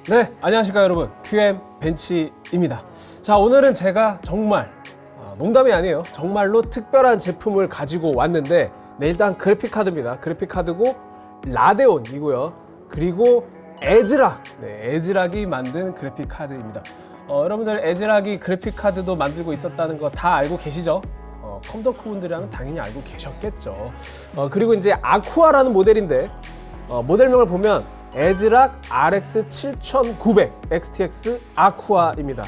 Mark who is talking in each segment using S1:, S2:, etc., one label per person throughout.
S1: 네, 안녕하십니까 여러분. QM 벤치입니다. 자, 오늘은 제가 정말 농담이 아니에요. 정말로 특별한 제품을 가지고 왔는데, 네, 일단 그래픽카드입니다. 그래픽카드고 라데온이고요. 그리고 에즈락, 네, 에즈락이 만든 그래픽카드입니다. 여러분들 에즈락이 그래픽카드도 만들고 있었다는 거 다 알고 계시죠? 컴덕후 분들이라면 당연히 알고 계셨겠죠. 그리고 이제 아쿠아라는 모델인데, 모델명을 보면 에즈락 RX 7900 XTX 아쿠아입니다.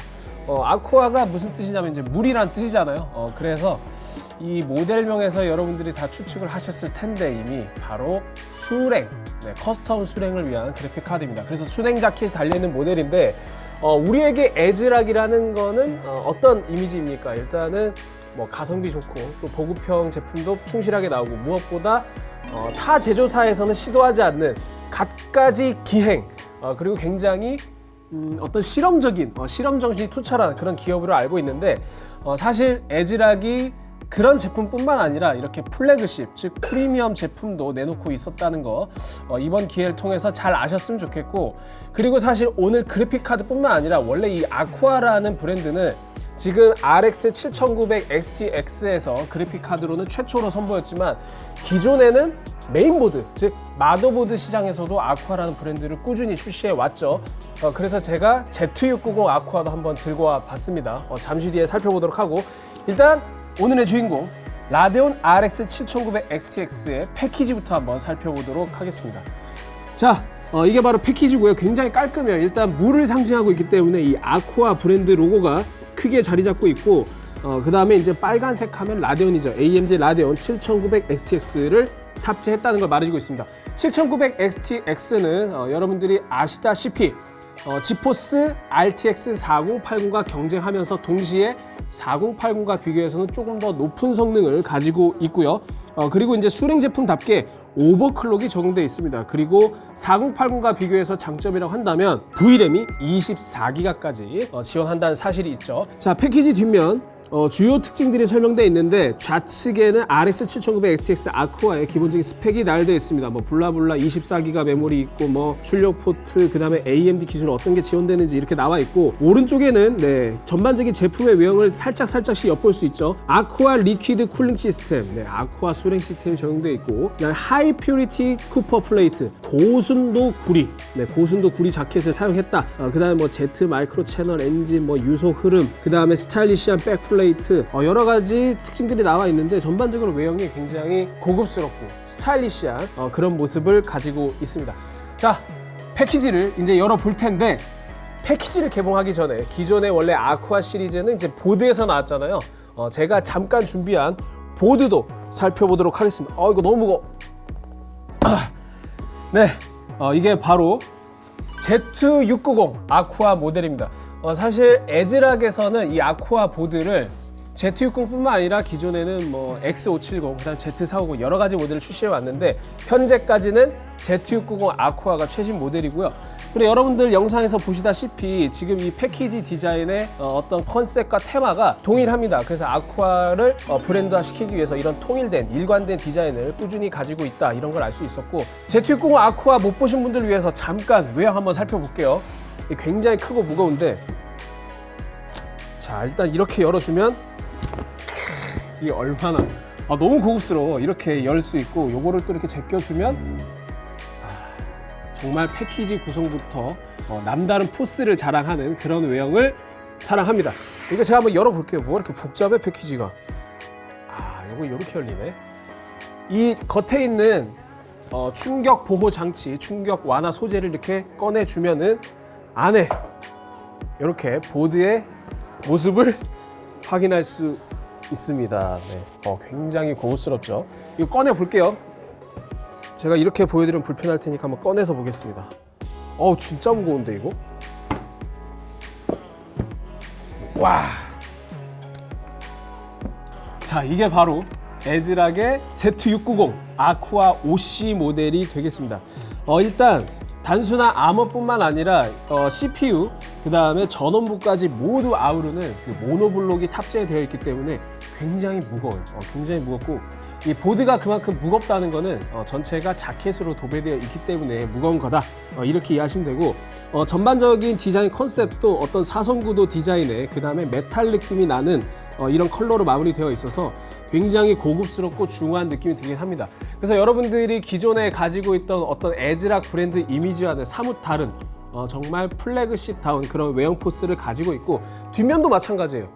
S1: 아쿠아가 무슨 뜻이냐면 이제 물이란 뜻이잖아요. 그래서 이 모델명에서 여러분들이 다 추측을 하셨을 텐데 이미 바로 수랭, 네, 커스텀 수랭을 위한 그래픽 카드입니다. 그래서 수냉 자켓이 달려있는 모델인데, 우리에게 에즈락이라는 거는 어떤 이미지입니까? 일단은 뭐 가성비 좋고 또 보급형 제품도 충실하게 나오고, 무엇보다 타 제조사에서는 시도하지 않는 갖가지 기행, 그리고 굉장히 어떤 실험적인 실험 정신이 투철한 그런 기업으로 알고 있는데, 사실 에즈락이 그런 제품뿐만 아니라 이렇게 플래그십, 즉 프리미엄 제품도 내놓고 있었다는 거 이번 기회를 통해서 잘 아셨으면 좋겠고, 그리고 사실 오늘 그래픽카드뿐만 아니라 원래 이 아쿠아라는 브랜드는 지금 RX 7900 XTX에서 그래픽카드로는 최초로 선보였지만, 기존에는 메인보드, 즉 마더보드 시장에서도 아쿠아라는 브랜드를 꾸준히 출시해 왔죠. 그래서 제가 Z690 아쿠아도 한번 들고 와 봤습니다. 잠시 뒤에 살펴보도록 하고, 일단 오늘의 주인공 라데온 RX 7900 XTX의 패키지부터 한번 살펴보도록 하겠습니다. 자, 이게 바로 패키지고요. 굉장히 깔끔해요. 일단 물을 상징하고 있기 때문에 이 아쿠아 브랜드 로고가 크게 자리 잡고 있고, 그 다음에 이제 빨간색 하면 라데온이죠. AMD 라데온 7900 XTX를 탑재했다는 걸 말해주고 있습니다. 7900 XTX는 여러분들이 아시다시피 지포스 RTX 4080과 경쟁하면서 동시에 4080과 비교해서는 조금 더 높은 성능을 가지고 있고요. 그리고 이제 수냉 제품답게 오버클럭이 적용되어 있습니다. 그리고 4080과 비교해서 장점이라고 한다면 VRAM이 24기가까지 지원한다는 사실이 있죠. 자, 패키지 뒷면 주요 특징들이 설명되어 있는데, 좌측에는 RX 7900 XTX 아쿠아의 기본적인 스펙이 나열되어 있습니다. 뭐 블라블라 24기가 메모리 있고, 뭐 출력 포트, 그 다음에 AMD 기술 어떤 게 지원되는지 이렇게 나와 있고, 오른쪽에는 네, 전반적인 제품의 외형을 살짝씩 엿볼 수 있죠. 아쿠아 리퀴드 쿨링 시스템, 네, 아쿠아 수냉 시스템이 적용되어 있고, 그다음에 하이 퓨리티 쿠퍼 플레이트, 고순도 구리, 네, 고순도 구리 자켓을 사용했다. 그 다음에 뭐 Z 마이크로 채널 엔진, 뭐 유소 흐름, 그 다음에 스타일리시한 백 플레이트, 여러 가지 특징들이 나와 있는데, 전반적으로 외형이 굉장히 고급스럽고 스타일리시한 그런 모습을 가지고 있습니다. 자, 패키지를 이제 열어볼 텐데, 패키지를 개봉하기 전에 기존의 원래 아쿠아 시리즈는 이제 보드에서 나왔잖아요. 제가 잠깐 준비한 보드도 살펴보도록 하겠습니다. 이거 너무 무거워. 네, 이게 바로 Z690 아쿠아 모델입니다. 사실 에즈락에서는 이 아쿠아 보드를 Z690뿐만 아니라 기존에는 뭐 X570, 그다음 Z450 여러 가지 모델을 출시해 왔는데, 현재까지는 Z690 아쿠아가 최신 모델이고요. 그리고 여러분들 영상에서 보시다시피 지금 이 패키지 디자인의 어떤 컨셉과 테마가 동일합니다. 그래서 아쿠아를 브랜드화 시키기 위해서 이런 통일된 일관된 디자인을 꾸준히 가지고 있다, 이런 걸 알 수 있었고, Z690 아쿠아 못 보신 분들 위해서 잠깐 외형 한번 살펴볼게요. 굉장히 크고 무거운데, 자, 일단 이렇게 열어주면 이게 얼마나 너무 고급스러워. 이렇게 열 수 있고, 요거를 또 이렇게 제껴주면 정말 패키지 구성부터 남다른 포스를 자랑하는 그런 외형을 자랑합니다. 이거 제가 한번 열어볼게요. 뭐 이렇게 복잡해, 패키지가. 요거 이렇게 열리네. 이 겉에 있는 충격 보호 장치, 충격 완화 소재를 이렇게 꺼내주면은 안에 이렇게 보드의 모습을 확인할 수 있습니다. 네. 굉장히 고급스럽죠. 이거 꺼내 볼게요. 제가 이렇게 보여드리면 불편할 테니까 한번 꺼내서 보겠습니다. 진짜 무거운데 이거? 와. 자, 이게 바로 에즈락의 Z690 아쿠아 OC 모델이 되겠습니다. 일단 단순한 아머뿐만 아니라 CPU, 그 다음에 전원부까지 모두 아우르는 그 모노블록이 탑재되어 있기 때문에 굉장히 무거워요. 굉장히 무겁고 이 보드가 그만큼 무겁다는 거는 전체가 자켓으로 도배되어 있기 때문에 무거운 거다, 이렇게 이해하시면 되고, 전반적인 디자인 컨셉도 어떤 사선구도 디자인에 그 다음에 메탈 느낌이 나는 이런 컬러로 마무리되어 있어서 굉장히 고급스럽고 중후한 느낌이 들긴 합니다. 그래서 여러분들이 기존에 가지고 있던 어떤 에즈락 브랜드 이미지와는 사뭇 다른 정말 플래그십다운 그런 외형 포스를 가지고 있고, 뒷면도 마찬가지예요.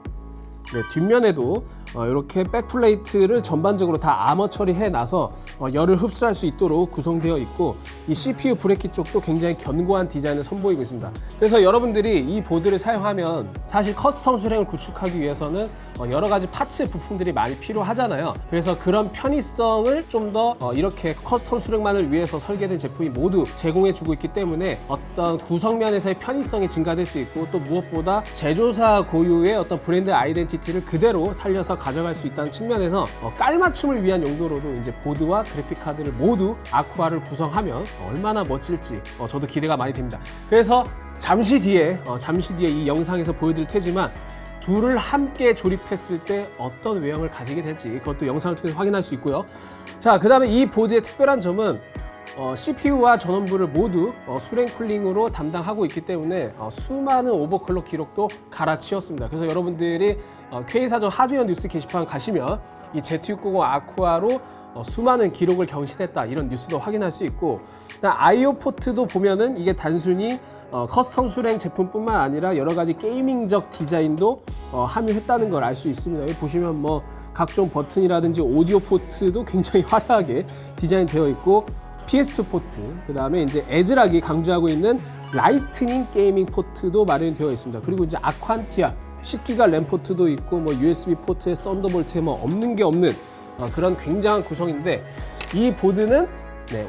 S1: 네, 뒷면에도 이렇게 백플레이트를 전반적으로 다 아머 처리해 놔서 열을 흡수할 수 있도록 구성되어 있고, 이 CPU 브레이크 쪽도 굉장히 견고한 디자인을 선보이고 있습니다. 그래서 여러분들이 이 보드를 사용하면 사실 커스텀 수랭을 구축하기 위해서는 여러 가지 파츠 부품들이 많이 필요하잖아요. 그래서 그런 편의성을 좀 더 이렇게 커스텀 수랭만을 위해서 설계된 제품이 모두 제공해 주고 있기 때문에 어떤 구성면에서의 편의성이 증가될 수 있고, 또 무엇보다 제조사 고유의 어떤 브랜드 아이덴티티를 그대로 살려서 가져갈 수 있다는 측면에서 깔맞춤을 위한 용도로도 이제 보드와 그래픽 카드를 모두 아쿠아를 구성하면 얼마나 멋질지 저도 기대가 많이 됩니다. 그래서 잠시 뒤에 이 영상에서 보여드릴 테지만 둘을 함께 조립했을 때 어떤 외형을 가지게 될지 그것도 영상을 통해서 확인할 수 있고요. 자, 그 다음에 이 보드의 특별한 점은 CPU와 전원부를 모두 수랭 쿨링으로 담당하고 있기 때문에 수많은 오버클럭 기록도 갈아치웠습니다. 그래서 여러분들이 K사전 하드웨어 뉴스 게시판 가시면 이 Z690 아쿠아로 수많은 기록을 경신했다, 이런 뉴스도 확인할 수 있고, IO 포트도 보면은 이게 단순히 커스텀 수랭 제품뿐만 아니라 여러 가지 게이밍적 디자인도 함유했다는 걸 알 수 있습니다. 여기 보시면 뭐 각종 버튼이라든지 오디오 포트도 굉장히 화려하게 디자인되어 있고, PS2 포트, 그 다음에 이제 에즈락이 강조하고 있는 라이트닝 게이밍 포트도 마련되어 있습니다. 그리고 이제 아쿠안티아 10기가 램 포트도 있고, 뭐 USB 포트에 썬더볼트에 뭐 없는 게 없는 그런 굉장한 구성인데, 이 보드는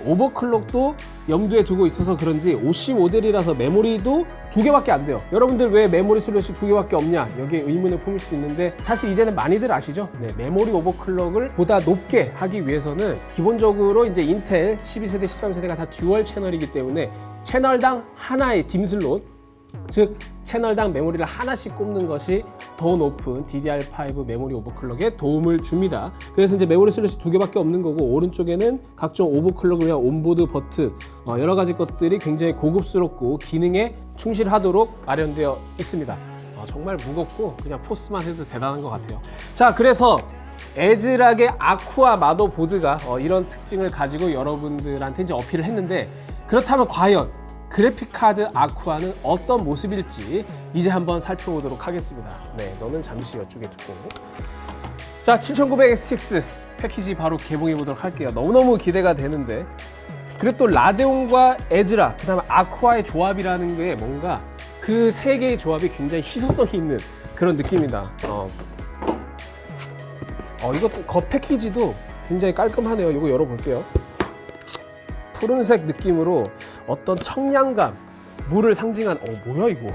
S1: 오버클럭도 염두에 두고 있어서 그런지 OC 모델이라서 메모리도 2개밖에 안 돼요. 여러분들 왜 메모리 슬롯이 2개밖에 없냐, 여기에 의문을 품을 수 있는데, 사실 이제는 많이들 아시죠? 메모리 오버클럭을 보다 높게 하기 위해서는 기본적으로 이제 인텔 12세대, 13세대가 다 듀얼 채널이기 때문에 채널당 하나의 딤 슬롯, 즉 채널당 메모리를 하나씩 꼽는 것이 더 높은 DDR5 메모리 오버클럭에 도움을 줍니다. 그래서 이제 메모리 슬롯이 2개밖에 없는 거고, 오른쪽에는 각종 오버클럭을 위한 온보드 버튼, 여러 가지 것들이 굉장히 고급스럽고 기능에 충실하도록 마련되어 있습니다. 정말 무겁고 그냥 포스만 해도 대단한 것 같아요. 자, 그래서 에즈락의 아쿠아 마더보드가 이런 특징을 가지고 여러분들한테 이제 어필을 했는데, 그렇다면 과연 그래픽카드 아쿠아는 어떤 모습일지 이제 한번 살펴보도록 하겠습니다. 너는 잠시 이쪽에 두고. 자, 7900XTX 패키지 바로 개봉해 보도록 할게요. 너무너무 기대가 되는데, 그리고 또 라데온과 에즈락, 그 다음에 아쿠아의 조합이라는 게 뭔가 그 세 개의 조합이 굉장히 희소성이 있는 그런 느낌이다. 이것도 겉 패키지도 굉장히 깔끔하네요. 이거 열어볼게요. 푸른색 느낌으로 어떤 청량감, 물을 상징한, 뭐야 이거.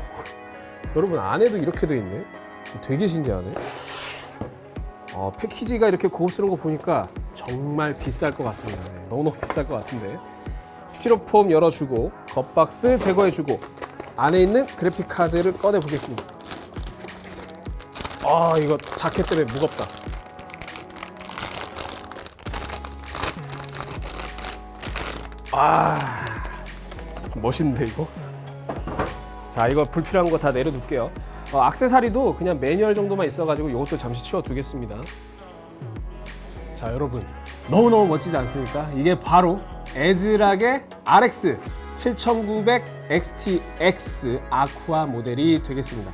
S1: 여러분, 안에도 이렇게 돼 있네. 되게 신기하네. 패키지가 이렇게 고급스러운 거 보니까 정말 비쌀 것 같습니다. 너무너무 비쌀 것 같은데. 스티로폼 열어주고, 겉박스 제거해주고, 안에 있는 그래픽 카드를 꺼내 보겠습니다. 이거 자켓 때문에 무겁다. 멋있는데 이거? 자, 이거 불필요한 거 다 내려둘게요. 액세서리도 그냥 매뉴얼 정도만 있어가지고 이것도 잠시 치워두겠습니다. 자, 여러분, 너무너무 멋지지 않습니까? 이게 바로 에즈락의 RX 7900 XTX 아쿠아 모델이 되겠습니다.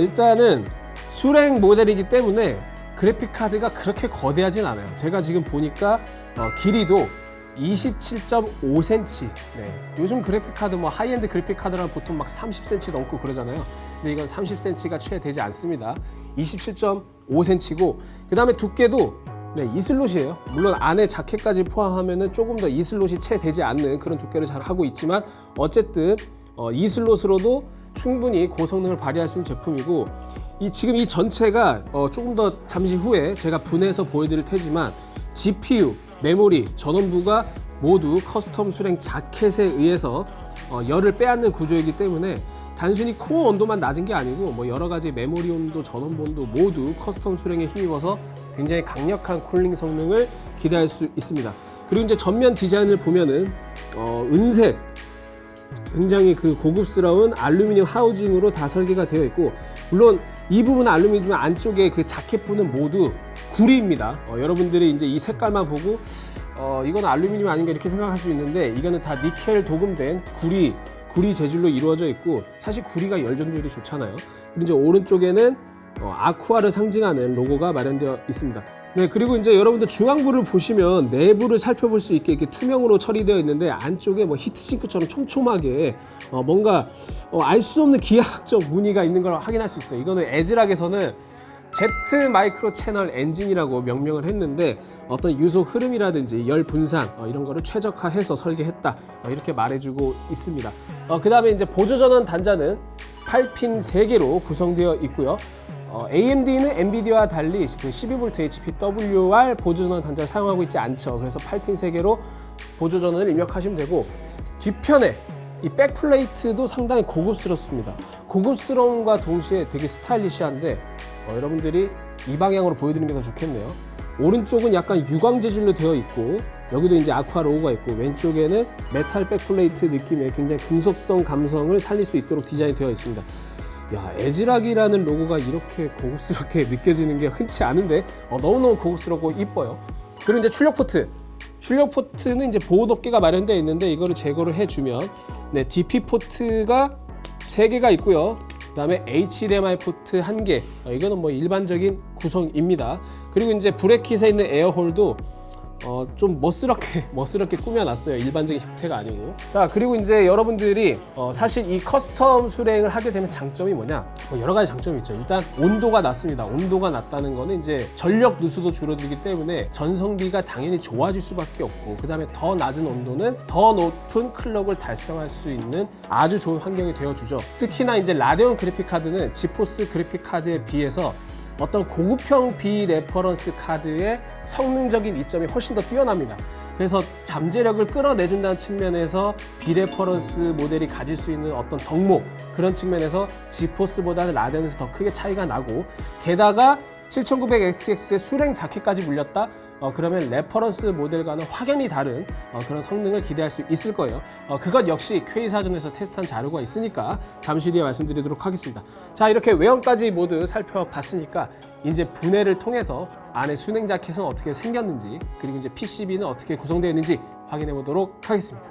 S1: 일단은 수랭 모델이기 때문에 그래픽 카드가 그렇게 거대하진 않아요. 제가 지금 보니까 길이도 27.5cm. 요즘 그래픽 카드 뭐 하이엔드 그래픽 카드라면 보통 막 30cm 넘고 그러잖아요. 근데 이건 30cm가 채 되지 않습니다. 27.5cm고, 그 다음에 두께도 이 슬롯이에요. 물론 안에 자켓까지 포함하면은 조금 더 이 슬롯이 채 되지 않는 그런 두께를 잘 하고 있지만, 어쨌든 이 슬롯으로도 충분히 고성능을 발휘할 수 있는 제품이고, 지금 이 전체가 조금 더 잠시 후에 제가 분해서 보여드릴 테지만, GPU, 메모리, 전원부가 모두 커스텀 수랭 자켓에 의해서 열을 빼앗는 구조이기 때문에 단순히 코어 온도만 낮은 게 아니고 뭐 여러 가지 메모리 온도, 전원부 온도 모두 커스텀 수랭에 힘입어서 굉장히 강력한 쿨링 성능을 기대할 수 있습니다. 그리고 이제 전면 디자인을 보면은 은색 굉장히 그 고급스러운 알루미늄 하우징으로 다 설계가 되어 있고, 물론 이 부분은 알루미늄 안쪽에 그 자켓부는 모두 구리입니다. 여러분들이 이제 이 색깔만 보고 이건 알루미늄 아닌가 이렇게 생각할 수 있는데, 이거는 다 니켈 도금된 구리 재질로 이루어져 있고, 사실 구리가 열 전도율이 좋잖아요. 그리고 이제 오른쪽에는 아쿠아를 상징하는 로고가 마련되어 있습니다. 네, 그리고 이제 여러분들 중앙부를 보시면 내부를 살펴볼 수 있게 이렇게 투명으로 처리되어 있는데, 안쪽에 뭐 히트싱크처럼 촘촘하게 뭔가 알 수 없는 기하학적 무늬가 있는 걸 확인할 수 있어요. 이거는 에즈락에서는 Z 마이크로 채널 엔진이라고 명명을 했는데, 어떤 유속 흐름이라든지 열 분산 이런 거를 최적화해서 설계했다 이렇게 말해주고 있습니다. 그 다음에 이제 보조 전원 단자는 8핀 3개로 구성되어 있고요. AMD는 엔비디아와 달리 그 12V HPWR 보조전원 단자를 사용하고 있지 않죠. 그래서 8핀 3개로 보조전원을 입력하시면 되고, 뒤편에 이 백플레이트도 상당히 고급스럽습니다. 고급스러움과 동시에 되게 스타일리시한데 여러분들이 이 방향으로 보여드리는 게 더 좋겠네요. 오른쪽은 약간 유광 재질로 되어 있고, 여기도 이제 아쿠아 로고가 있고, 왼쪽에는 메탈 백플레이트 느낌의 굉장히 금속성 감성을 살릴 수 있도록 디자인이 되어 있습니다. 야, 에즈락이라는 로고가 이렇게 고급스럽게 느껴지는 게 흔치 않은데 너무너무 고급스럽고 이뻐요. 그리고 이제 출력 포트는 이제 보호 덮개가 마련되어 있는데, 이거를 제거를 해주면 네, DP 포트가 3개가 있고요. 그 다음에 HDMI 포트 1개, 이거는 뭐 일반적인 구성입니다. 그리고 이제 브레킷에 있는 에어홀도 좀 멋스럽게 꾸며놨어요. 일반적인 형태가 아니고. 자, 그리고 이제 여러분들이 사실 이 커스텀 수랭을 하게 되면 장점이 뭐냐, 여러 가지 장점이 있죠. 일단 온도가 낮습니다. 온도가 낮다는 거는 이제 전력 누수도 줄어들기 때문에 전성비가 당연히 좋아질 수밖에 없고, 그 다음에 더 낮은 온도는 더 높은 클럭을 달성할 수 있는 아주 좋은 환경이 되어주죠. 특히나 이제 라데온 그래픽 카드는 지포스 그래픽 카드에 비해서 어떤 고급형 비레퍼런스 카드의 성능적인 이점이 훨씬 더 뛰어납니다. 그래서 잠재력을 끌어내준다는 측면에서 비레퍼런스 모델이 가질 수 있는 어떤 덕목, 그런 측면에서 지포스보다는 라데온에서 더 크게 차이가 나고, 게다가 7900XX의 수랭 자켓까지 물렸다? 그러면 레퍼런스 모델과는 확연히 다른 그런 성능을 기대할 수 있을 거예요. 그것 역시 K사전에서 테스트한 자료가 있으니까 잠시 뒤에 말씀드리도록 하겠습니다. 자, 이렇게 외형까지 모두 살펴봤으니까 이제 분해를 통해서 안에 수냉 자켓은 어떻게 생겼는지, 그리고 이제 PCB는 어떻게 구성되어 있는지 확인해 보도록 하겠습니다.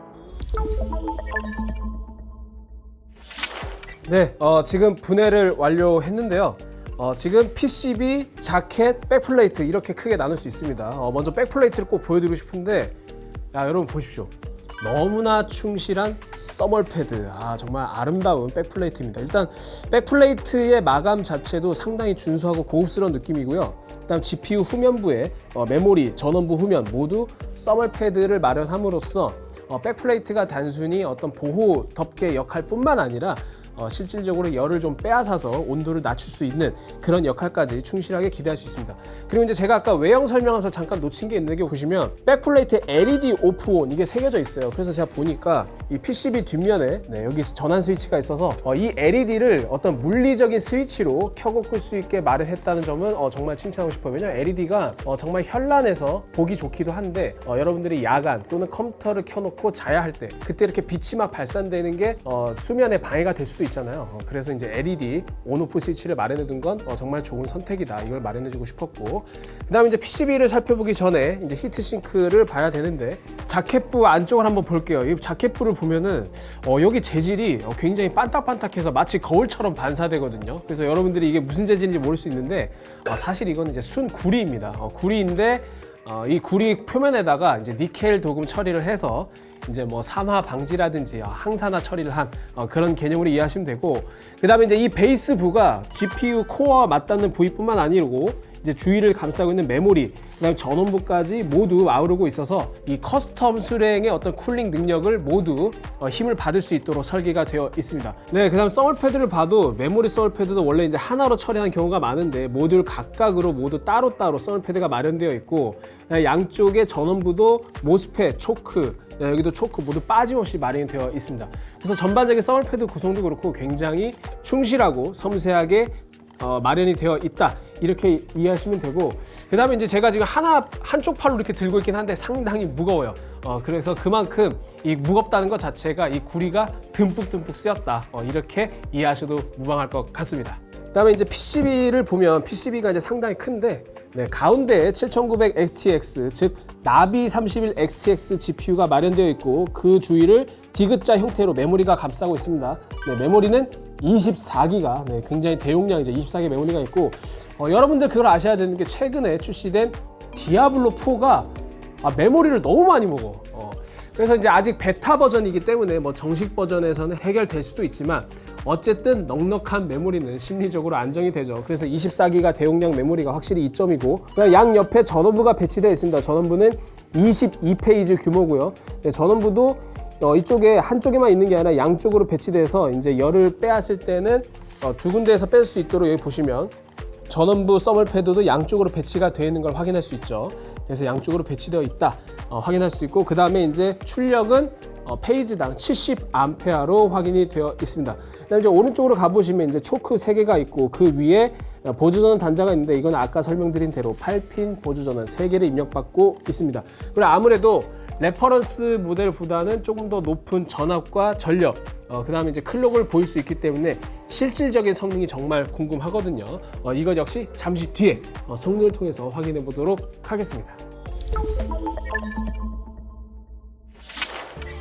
S1: 네, 지금 분해를 완료했는데요. 지금 PCB, 자켓, 백플레이트 이렇게 크게 나눌 수 있습니다. 먼저 백플레이트를 꼭 보여드리고 싶은데, 야, 여러분 보십시오. 너무나 충실한 써멀 패드. 정말 아름다운 백플레이트입니다. 일단 백플레이트의 마감 자체도 상당히 준수하고 고급스러운 느낌이고요. 그다음 GPU 후면부에 메모리, 전원부 후면 모두 써멀 패드를 마련함으로써 백플레이트가 단순히 어떤 보호 덮개 역할뿐만 아니라 실질적으로 열을 좀 빼앗아서 온도를 낮출 수 있는 그런 역할까지 충실하게 기대할 수 있습니다. 그리고 이제 제가 아까 외형 설명하면서 잠깐 놓친 게 있는 게, 보시면 백플레이트에 LED 오프 온 이게 새겨져 있어요. 그래서 제가 보니까 이 PCB 뒷면에 여기 전환 스위치가 있어서 이 LED를 어떤 물리적인 스위치로 켜고 끌 수 있게 마련했다는 점은 정말 칭찬하고 싶어요. 왜냐면 LED가 정말 현란해서 보기 좋기도 한데, 여러분들이 야간 또는 컴퓨터를 켜놓고 자야 할 때 그때 이렇게 빛이 막 발산되는 게 수면에 방해가 될 수도 있잖아요. 그래서 이제 LED 온오프 스위치를 마련해 둔 건 정말 좋은 선택이다, 이걸 마련해 주고 싶었고, 그 다음에 이제 PCB를 살펴보기 전에 이제 히트싱크를 봐야 되는데, 자켓부 안쪽을 한번 볼게요. 이 자켓부를 보면은 여기 재질이 굉장히 반딱반딱해서 마치 거울처럼 반사되거든요. 그래서 여러분들이 이게 무슨 재질인지 모를 수 있는데, 사실 이건 이제 순 구리입니다. 구리인데 이 구리 표면에다가 이제 니켈 도금 처리를 해서 이제 뭐 산화 방지라든지 항산화 처리를 한 그런 개념으로 이해하시면 되고, 그 다음에 이제 이 베이스부가 GPU 코어와 맞닿는 부위뿐만 아니고 이제 주위를 감싸고 있는 메모리, 그다음에 전원부까지 모두 아우르고 있어서 이 커스텀 수랭의 어떤 쿨링 능력을 모두 힘을 받을 수 있도록 설계가 되어 있습니다. 네, 그다음 서멀 패드를 봐도 메모리 서멀 패드도 원래 이제 하나로 처리하는 경우가 많은데 모듈 각각으로 모두 따로따로 서멀 패드가 마련되어 있고, 양쪽에 전원부도 모스펫, 초크, 여기도 초크 모두 빠짐없이 마련이 되어 있습니다. 그래서 전반적인 서멀 패드 구성도 그렇고 굉장히 충실하고 섬세하게 마련이 되어 있다, 이렇게 이해하시면 되고, 그 다음에 이제 제가 지금 한쪽 팔로 이렇게 들고 있긴 한데 상당히 무거워요. 그래서 그만큼 이 무겁다는 것 자체가 이 구리가 듬뿍듬뿍 쓰였다, 이렇게 이해하셔도 무방할 것 같습니다. 그 다음에 이제 PCB를 보면 PCB가 이제 상당히 큰데, 네, 가운데에 7900 XTX, 즉 나비 31 XTX GPU가 마련되어 있고 그 주위를 디귿자 형태로 메모리가 감싸고 있습니다. 네, 메모리는 24기가, 네, 굉장히 대용량 이제 24개 메모리가 있고, 여러분들 그걸 아셔야 되는 게 최근에 출시된 디아블로 4가 메모리를 너무 많이 먹어. 그래서 이제 아직 베타 버전이기 때문에 뭐 정식 버전에서는 해결될 수도 있지만 어쨌든 넉넉한 메모리는 심리적으로 안정이 되죠. 그래서 24기가 대용량 메모리가 확실히 이점이고, 양 옆에 전원부가 배치되어 있습니다. 전원부는 22페이지 규모고요. 네, 전원부도 이쪽에 한쪽에만 있는 게 아니라 양쪽으로 배치돼서 이제 열을 빼앗을 때는 두 군데에서 뺄 수 있도록 여기 보시면 전원부 서멀 패드도 양쪽으로 배치가 되어 있는 걸 확인할 수 있죠. 그래서 양쪽으로 배치되어 있다 확인할 수 있고, 그 다음에 이제 출력은 페이지당 70A로 확인이 되어 있습니다. 그다음에 이제 오른쪽으로 가보시면 이제 초크 3개가 있고 그 위에 보조전원 단자가 있는데 이건 아까 설명드린 대로 8핀 보조전원 3개를 입력받고 있습니다. 그리고 아무래도 레퍼런스 모델보다는 조금 더 높은 전압과 전력, 그 다음에 이제 클록을 보일 수 있기 때문에 실질적인 성능이 정말 궁금하거든요. 이것 역시 잠시 뒤에 성능을 통해서 확인해 보도록 하겠습니다.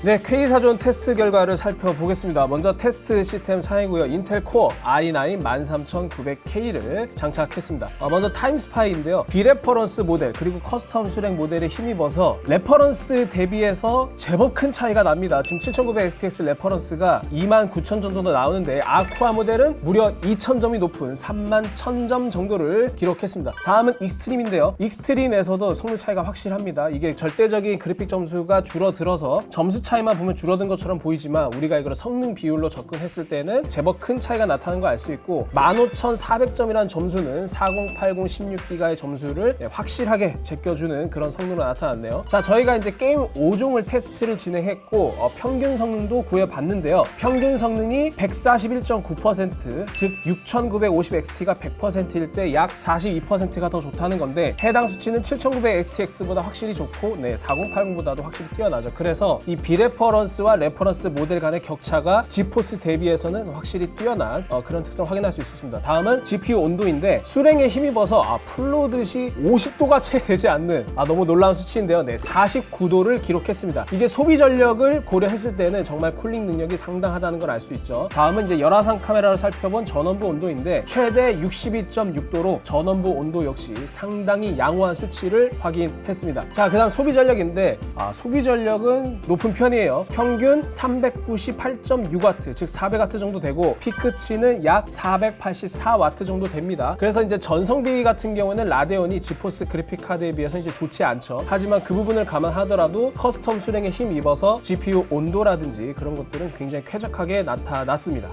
S1: 네, K사전 테스트 결과를 살펴보겠습니다. 먼저 테스트 시스템 사양이고요. 인텔 코어 i9 13900K를 장착했습니다. 먼저 타임스파이인데요. 비레퍼런스 모델 그리고 커스텀 수랭 모델에 힘입어서 레퍼런스 대비해서 제법 큰 차이가 납니다. 지금 7900 XTX 레퍼런스가 29000점 정도 나오는데 아쿠아 모델은 무려 2000점이 높은 31000점 정도를 기록했습니다. 다음은 익스트림인데요. 익스트림에서도 성능 차이가 확실합니다. 이게 절대적인 그래픽 점수가 줄어들어서 점수 차이만 보면 줄어든 것처럼 보이지만 우리가 이걸 성능 비율로 접근했을 때는 제법 큰 차이가 나타나는 걸 알 수 있고, 15400점이라는 점수는 4080 16기가의 점수를 확실하게 제껴주는 그런 성능으로 나타났네요. 자, 저희가 이제 게임 5종을 테스트를 진행했고 평균 성능도 구해봤는데요. 평균 성능이 141.9%, 즉 6950XT가 100%일 때 약 42%가 더 좋다는 건데, 해당 수치는 7900 XTX보다 확실히 좋고 4080보다도 확실히 뛰어나죠. 그래서 이 비레퍼런스와 레퍼런스 모델 간의 격차가 지포스 대비해서는 확실히 뛰어난 그런 특성을 확인할 수 있었습니다. 다음은 GPU 온도인데, 수랭에 힘입어서 풀로듯이 50도가 채 되지 않는 너무 놀라운 수치인데요. 49도를 기록했습니다. 이게 소비 전력을 고려했을 때는 정말 쿨링 능력이 상당하다는 걸 알 수 있죠. 다음은 이제 열화상 카메라로 살펴본 전원부 온도인데, 최대 62.6도로 전원부 온도 역시 상당히 양호한 수치를 확인했습니다. 자, 그 다음 소비 전력인데, 소비 전력은 높은 편이에요. 평균 398.6W, 즉 400W 정도 되고 피크치는 약 484W 정도 됩니다. 그래서 이제 전성비 같은 경우는 라데온이 지포스 그래픽 카드에 비해서 이제 좋지 않죠. 하지만 그 부분을 감안하더라도 커스텀 수랭에 힘입어서 GPU 온도라든지 그런 것들은 굉장히 쾌적하게 나타났습니다.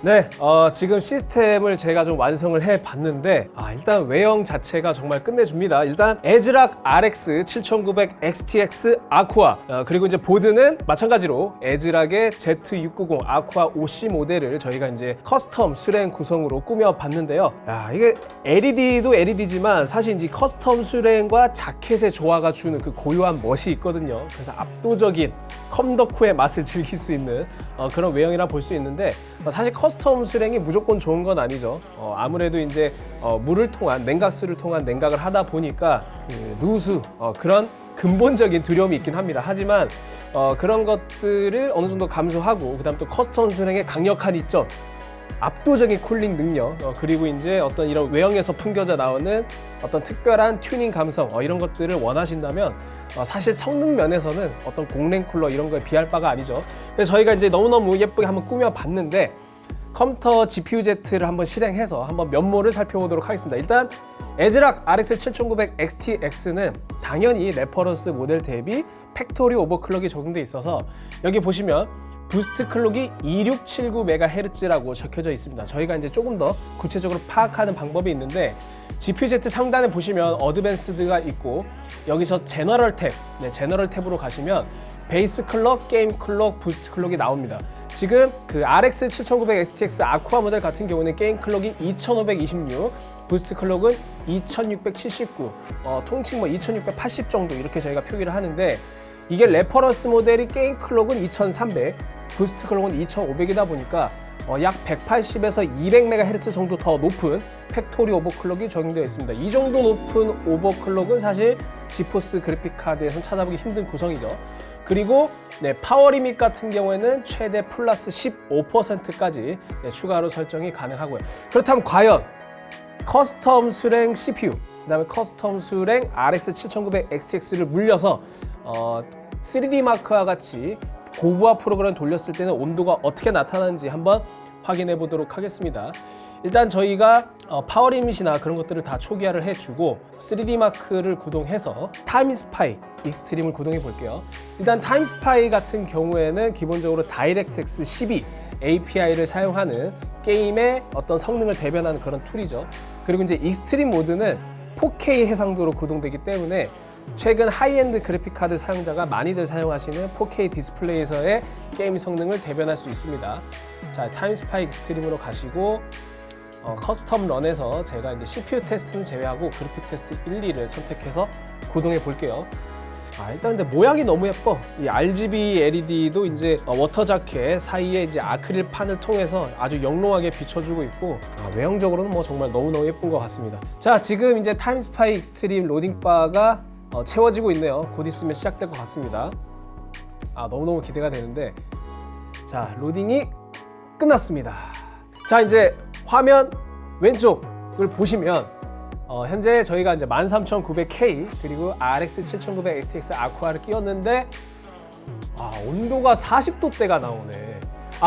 S1: 네, 지금 시스템을 제가 좀 완성을 해봤는데 일단 외형 자체가 정말 끝내줍니다. 일단 에즈락 RX 7900 XTX 아쿠아, 그리고 이제 보드는 마찬가지로 에즈락의 Z690 아쿠아 OC 모델을 저희가 이제 커스텀 수랭 구성으로 꾸며봤는데요. 이게 LED도 LED지만 사실 이제 커스텀 수랭과 자켓의 조화가 주는 그 고유한 멋이 있거든요. 그래서 압도적인 컴덕후의 맛을 즐길 수 있는 그런 외형이라 볼 수 있는데, 사실 커스텀 수랭이 무조건 좋은 건 아니죠. 아무래도 이제 물을 통한 냉각수를 통한 냉각을 하다 보니까 그 누수 그런 근본적인 두려움이 있긴 합니다. 하지만 그런 것들을 어느 정도 감수하고, 그다음 또 커스텀 수랭의 강력한 이점, 압도적인 쿨링 능력, 그리고 이제 어떤 이런 외형에서 풍겨져 나오는 어떤 특별한 튜닝 감성, 이런 것들을 원하신다면 사실 성능 면에서는 어떤 공랭 쿨러 이런 거에 비할 바가 아니죠. 그래서 저희가 이제 너무너무 예쁘게 한번 꾸며봤는데, 컴퓨터 GPU-Z를 한번 실행해서 한번 면모를 살펴보도록 하겠습니다. 일단 에즈락 RX 7900 XTX는 당연히 레퍼런스 모델 대비 팩토리 오버클럭이 적용돼 있어서 여기 보시면 부스트 클록이 2679MHz라고 적혀져 있습니다. 저희가 이제 조금 더 구체적으로 파악하는 방법이 있는데 GPU-Z 상단에 보시면 어드밴스드가 있고 여기서 제너럴 탭, 제너럴 탭으로 가시면 베이스 클럭, 게임 클럭, 부스트 클럭이 나옵니다. 지금 그 RX 7900 XTX 아쿠아 모델 같은 경우는 게임 클럭이 2526, 부스트 클럭은 2679, 통칭 뭐 2680 정도 이렇게 저희가 표기를 하는데 이게 레퍼런스 모델이 게임 클럭은 2300, 부스트 클럭은 2500이다 보니까 약 180에서 200MHz 정도 더 높은 팩토리 오버클럭이 적용되어 있습니다. 이 정도 높은 오버클럭은 사실 지포스 그래픽 카드에서는 찾아보기 힘든 구성이죠. 그리고 파워 리밋 같은 경우에는 최대 플러스 15%까지 추가로 설정이 가능하고요. 그렇다면 과연 커스텀 수랭 CPU, 그다음에 커스텀 수랭 RX 7900 XTX를 물려서 3D 마크와 같이 고부하 프로그램 돌렸을 때는 온도가 어떻게 나타나는지 한번 확인해 보도록 하겠습니다. 일단 저희가 파워 리밋이나 그런 것들을 다 초기화를 해주고 3D 마크를 구동해서 타임스파이 익스트림을 구동해 볼게요. 일단 타임스파이 같은 경우에는 기본적으로 다이렉트X 12 API를 사용하는 게임의 어떤 성능을 대변하는 그런 툴이죠. 그리고 이제 익스트림 모드는 4K 해상도로 구동되기 때문에 최근 하이엔드 그래픽카드 사용자가 많이들 사용하시는 4K 디스플레이에서의 게임 성능을 대변할 수 있습니다. 자, 타임스파이 익스트림으로 가시고 커스텀 런에서 제가 이제 CPU 테스트는 제외하고 그래픽 테스트 1, 2를 선택해서 구동해 볼게요. 일단 근데 모양이 너무 예뻐. 이 RGB LED도 이제 워터 자켓 사이에 이제 아크릴 판을 통해서 아주 영롱하게 비춰주고 있고 외형적으로는 뭐 정말 너무너무 예쁜 것 같습니다. 자, 지금 이제 타임스파이 익스트림 로딩 바가 채워지고 있네요. 곧 있으면 시작될 것 같습니다. 너무너무 기대가 되는데 자, 로딩이 끝났습니다. 자, 이제 화면 왼쪽을 보시면 현재 저희가 이제 13900K 그리고 RX 7900 XTX 아쿠아를 끼웠는데 온도가 40도대가 나오네.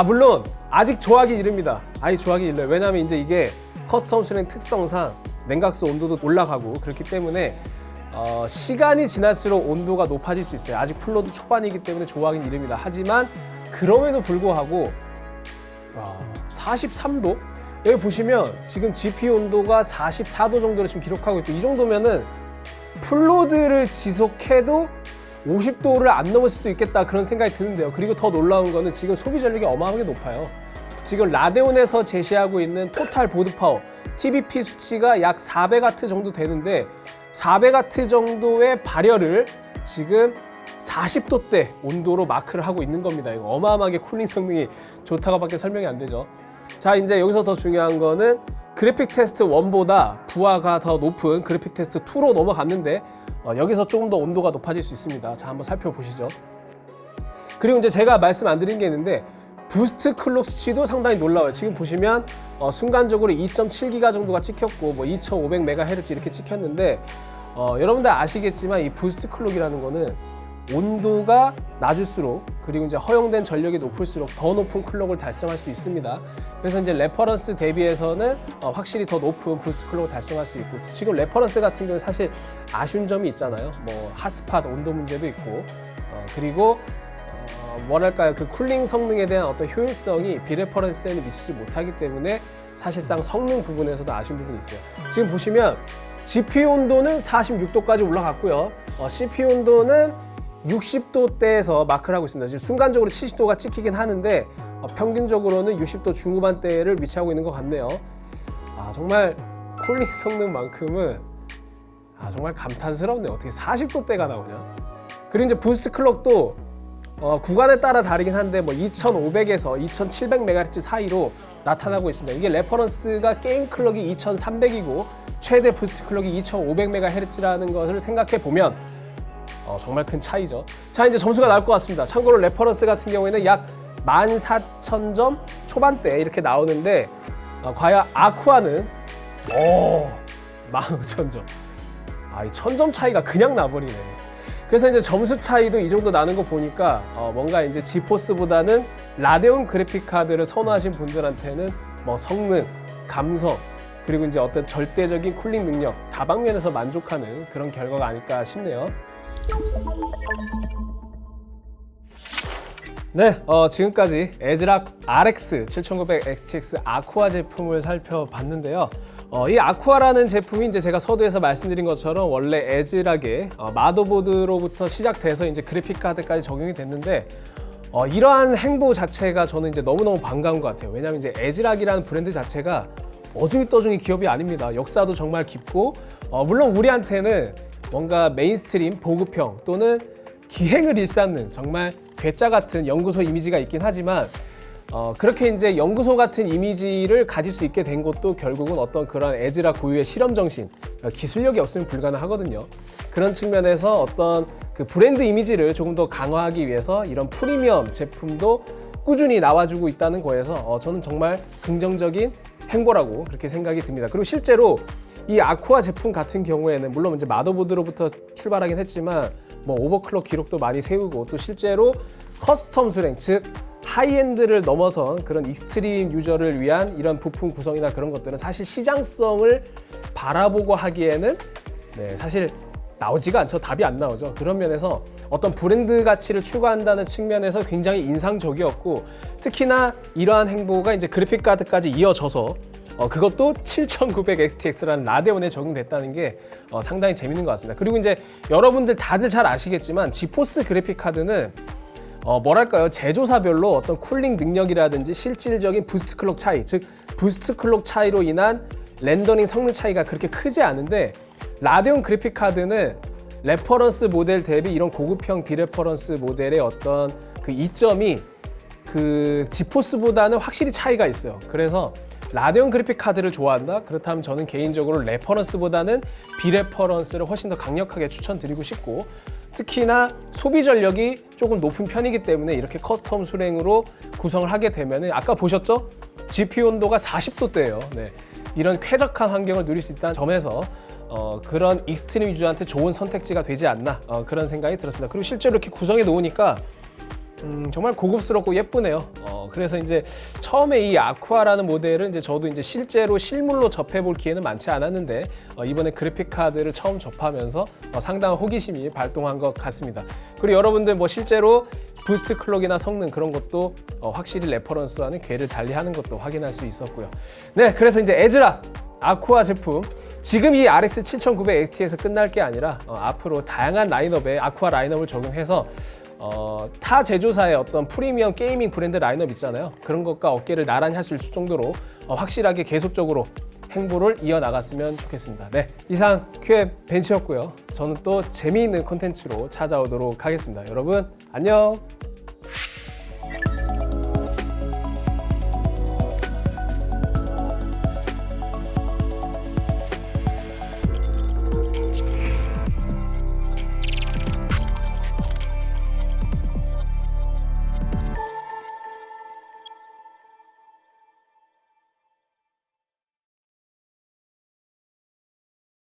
S1: 물론 아직 좋아하기 이릅니다. 좋아하기 이르요. 왜냐하면 이제 이게 커스텀 수랭 특성상 냉각수 온도도 올라가고 그렇기 때문에 시간이 지날수록 온도가 높아질 수 있어요. 아직 풀로드 초반이기 때문에 좋아하긴 이릅니다. 하지만 그럼에도 불구하고 43도? 여기 보시면 지금 GPU 온도가 44도 정도를 지금 기록하고 있고 이 정도면은 풀로드를 지속해도 50도를 안 넘을 수도 있겠다 그런 생각이 드는데요. 그리고 더 놀라운 거는 지금 소비 전력이 어마어마하게 높아요. 지금 라데온에서 제시하고 있는 토탈 보드 파워 TBP 수치가 약 400W 정도 되는데 400W 정도의 발열을 지금 40도대 온도로 마크를 하고 있는 겁니다. 이거 어마어마하게 쿨링 성능이 좋다고밖에 설명이 안 되죠. 자, 이제 여기서 더 중요한 거는 그래픽 테스트 1보다 부하가 더 높은 그래픽 테스트 2로 넘어갔는데 여기서 조금 더 온도가 높아질 수 있습니다. 자, 한번 살펴보시죠. 그리고 이제 제가 말씀 안 드린 게 있는데 부스트 클록 수치도 상당히 놀라워요. 지금 보시면 순간적으로 2.7기가 정도가 찍혔고 2500MHz 이렇게 찍혔는데 여러분들 아시겠지만 이 부스트 클록이라는 거는 온도가 낮을수록 그리고 이제 허용된 전력이 높을수록 더 높은 클럭을 달성할 수 있습니다. 그래서 이제 레퍼런스 대비해서는 확실히 더 높은 부스트 클럭을 달성할 수 있고 지금 레퍼런스 같은 경우는 사실 아쉬운 점이 있잖아요. 핫스팟 온도 문제도 있고 그리고 뭐랄까요, 그 쿨링 성능에 대한 어떤 효율성이 비레퍼런스에는 미치지 못하기 때문에 사실상 성능 부분에서도 아쉬운 부분이 있어요. 지금 보시면 GPU 온도는 46도까지 올라갔고요. CPU 온도는 60도대에서 마크를 하고 있습니다. 지금 순간적으로 70도가 찍히긴 하는데 평균적으로는 60도 중후반대를 위치하고 있는 것 같네요. 정말 쿨링 성능만큼은 정말 감탄스럽네요. 어떻게 40도대가 나오냐. 그리고 이제 부스트 클럭도 구간에 따라 다르긴 한데 2500에서 2700MHz 사이로 나타나고 있습니다. 이게 레퍼런스가 게임 클럭이 2300이고 최대 부스트 클럭이 2500MHz라는 것을 생각해 보면 정말 큰 차이죠. 자, 이제 점수가 나올 것 같습니다. 참고로 레퍼런스 같은 경우에는 약 14,000점 초반대 이렇게 나오는데 과연 아쿠아는 15,000점. 이 1000점 차이가 그냥 나버리네. 그래서 이제 점수 차이도 이 정도 나는 거 보니까 뭔가 이제 지포스보다는 라데온 그래픽 카드를 선호하신 분들한테는 뭐 성능, 감성, 그리고 이제 어떤 절대적인 쿨링 능력 다방면에서 만족하는 그런 결과가 아닐까 싶네요. 네, 지금까지 에즈락 RX 7900 XTX 아쿠아 제품을 살펴봤는데요. 이 아쿠아라는 제품이 이제 제가 서두에서 말씀드린 것처럼 원래 에즈락의 마더보드로부터 시작돼서 이제 그래픽 카드까지 적용이 됐는데 이러한 행보 자체가 저는 이제 너무너무 반가운 것 같아요. 왜냐하면 이제 에즈락이라는 브랜드 자체가 어중이 떠중이 기업이 아닙니다. 역사도 정말 깊고 물론 우리한테는 뭔가 메인스트림 보급형 또는 기행을 일삼는 정말 괴짜 같은 연구소 이미지가 있긴 하지만 그렇게 이제 연구소 같은 이미지를 가질 수 있게 된 것도 결국은 어떤 그런 에즈락 고유의 실험 정신, 기술력이 없으면 불가능하거든요. 그런 측면에서 어떤 그 브랜드 이미지를 조금 더 강화하기 위해서 이런 프리미엄 제품도 꾸준히 나와주고 있다는 거에서 저는 정말 긍정적인 행보라고 그렇게 생각이 듭니다. 그리고 실제로 이 아쿠아 제품 같은 경우에는 물론 이제 마더보드로부터 출발하긴 했지만 뭐 오버클럭 기록도 많이 세우고 또 실제로 커스텀 수랭 즉 하이엔드를 넘어선 그런 익스트림 유저를 위한 이런 부품 구성이나 그런 것들은 사실 시장성을 바라보고 하기에는 사실 나오지가 않죠. 답이 안 나오죠. 그런 면에서 어떤 브랜드 가치를 추구한다는 측면에서 굉장히 인상적이었고 특히나 이러한 행보가 이제 그래픽 카드까지 이어져서 그것도 7900 XTX라는 라데온에 적용됐다는 게 상당히 재밌는 것 같습니다. 그리고 이제 여러분들 다들 잘 아시겠지만 지포스 그래픽 카드는 뭐랄까요, 제조사별로 어떤 쿨링 능력이라든지 실질적인 부스트 클럭 차이, 즉 부스트 클럭 차이로 인한 렌더링 성능 차이가 그렇게 크지 않은데 라데온 그래픽 카드는 레퍼런스 모델 대비 이런 고급형 비레퍼런스 모델의 어떤 그 이점이 그 지포스보다는 확실히 차이가 있어요. 그래서 라데온 그래픽 카드를 좋아한다? 그렇다면 저는 개인적으로 레퍼런스보다는 비레퍼런스를 훨씬 더 강력하게 추천드리고 싶고 특히나 소비 전력이 조금 높은 편이기 때문에 이렇게 커스텀 수랭으로 구성을 하게 되면 아까 보셨죠? GPU 온도가 40도대예요. 네. 이런 쾌적한 환경을 누릴 수 있다는 점에서 그런 익스트림 유저한테 좋은 선택지가 되지 않나 그런 생각이 들었습니다. 그리고 실제로 이렇게 구성해 놓으니까 정말 고급스럽고 예쁘네요. 그래서 이제 처음에 이 아쿠아라는 모델은 이제 저도 이제 실제로 실물로 접해볼 기회는 많지 않았는데 이번에 그래픽 카드를 처음 접하면서 상당한 호기심이 발동한 것 같습니다. 그리고 여러분들 뭐 실제로 부스트 클럭이나 성능 그런 것도 확실히 레퍼런스와는 궤를 달리하는 것도 확인할 수 있었고요. 네, 그래서 이제 에즈락 아쿠아 제품 지금 이 RX 7900 XT에서 끝날 게 아니라 앞으로 다양한 라인업에 아쿠아 라인업을 적용해서 타 제조사의 어떤 프리미엄 게이밍 브랜드 라인업 있잖아요. 그런 것과 어깨를 나란히 할 수 있을 정도로 확실하게 계속적으로 행보를 이어나갔으면 좋겠습니다. 네, 이상 QM 벤치였고요. 저는 또 재미있는 콘텐츠로 찾아오도록 하겠습니다. 여러분 안녕.